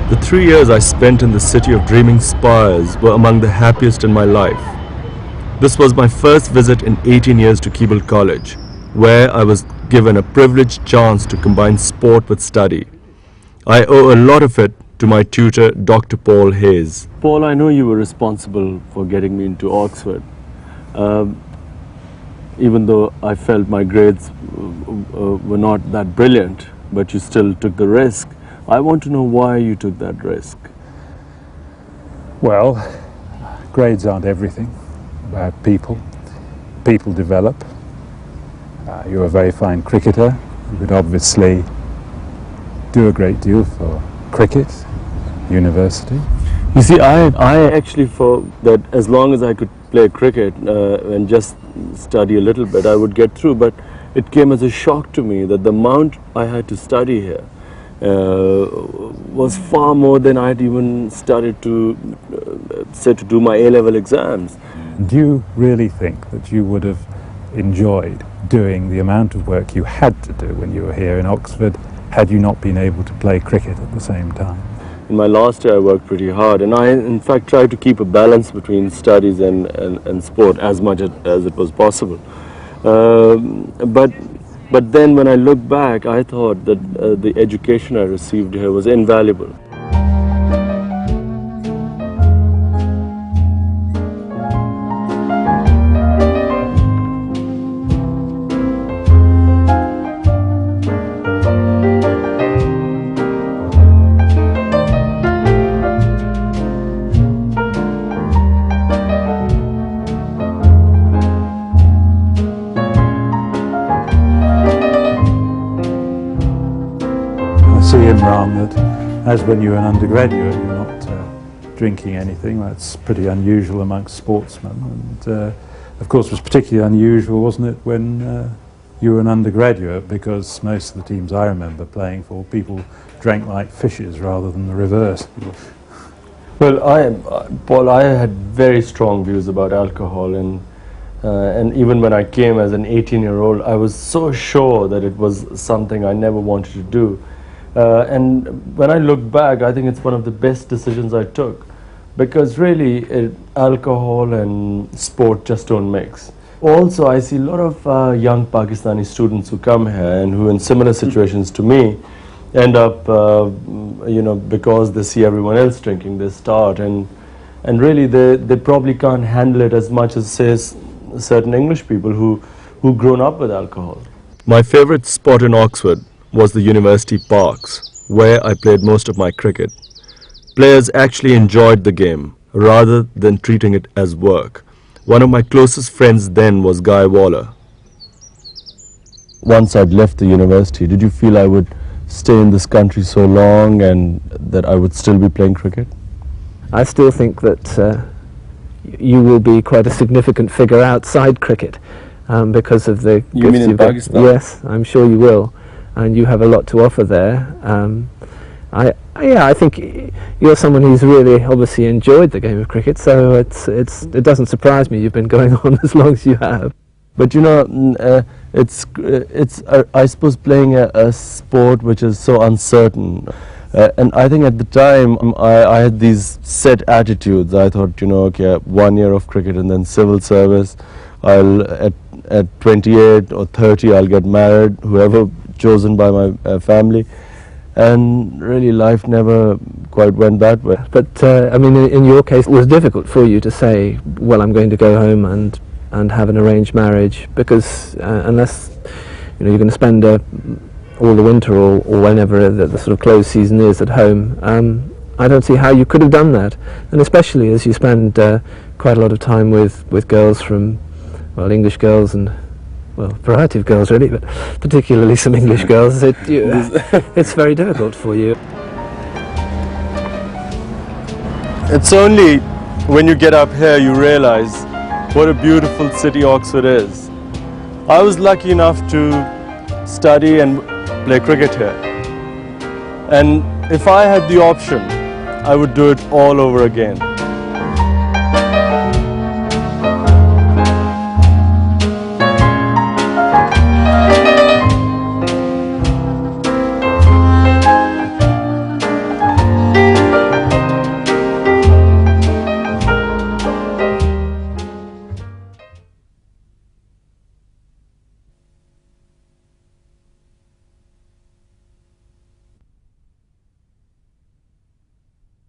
The 3 years I spent in the city of dreaming spires were among the happiest in my life. This was my first visit in 18 years to Keble College, where I was given a privileged chance to combine sport with study. I owe a lot of it to my tutor, Dr. Paul Hayes. Paul, I know you were responsible for getting me into Oxford. Even though I felt my grades were not that brilliant, but you still took the risk. I want to know why you took that risk. Well, grades aren't everything. About people. People develop. You're a very fine cricketer. You could obviously do a great deal for cricket, university. You see, I actually thought that as long as I could play cricket and just study a little bit, I would get through. But it came as a shock to me that the amount I had to study here was far more than I had even started to say to do my A-level exams. Do you really think that you would have enjoyed doing the amount of work you had to do when you were here in Oxford had you not been able to play cricket at the same time? In my last year I worked pretty hard, and I in fact tried to keep a balance between studies and sport as much as it was possible. But then when I look back, I thought that the education I received here was invaluable. See, Imran, that as when you're an undergraduate you're not drinking anything. That's pretty unusual amongst sportsmen, and of course it was particularly unusual, wasn't it, when you were an undergraduate, because most of the teams I remember playing for, people drank like fishes rather than the reverse. Well, Paul, I had very strong views about alcohol, and even when I came as an 18-year-old, I was so sure that it was something I never wanted to do. And when I look back, I think it's one of the best decisions I took, because really alcohol and sport just don't mix. Also, I see a lot of young Pakistani students who come here and who in similar situations to me end up, because they see everyone else drinking, they start, and really they probably can't handle it as much as, say, certain English people who've grown up with alcohol. My favorite spot in Oxford was the university parks, where I played most of my cricket. Players actually enjoyed the game, rather than treating it as work. One of my closest friends then was Guy Waller. Once I'd left the university, did you feel I would stay in this country so long and that I would still be playing cricket? I still think that you will be quite a significant figure outside cricket because of the You mean in Pakistan? Yes, I'm sure you will. And you have a lot to offer there. I think you're someone who's really obviously enjoyed the game of cricket, so it doesn't surprise me you've been going on as long as you have. But you know, it's I suppose playing a sport which is so uncertain, and I think at the time I had these set attitudes. I thought, okay, 1 year of cricket and then civil service. At 28 or 30 I'll get married, whoever chosen by my family, and really life never quite went that way. But I mean, in your case, it was difficult for you to say, well, I'm going to go home and have an arranged marriage, because unless you're going to spend all the winter or whenever the sort of closed season is at home, I don't see how you could have done that, and especially as you spend quite a lot of time with girls from, well, English girls and, well, a variety of girls really, but particularly some English girls. It's very difficult for you. It's only when you get up here you realize what a beautiful city Oxford is. I was lucky enough to study and play cricket here, and if I had the option, I would do it all over again.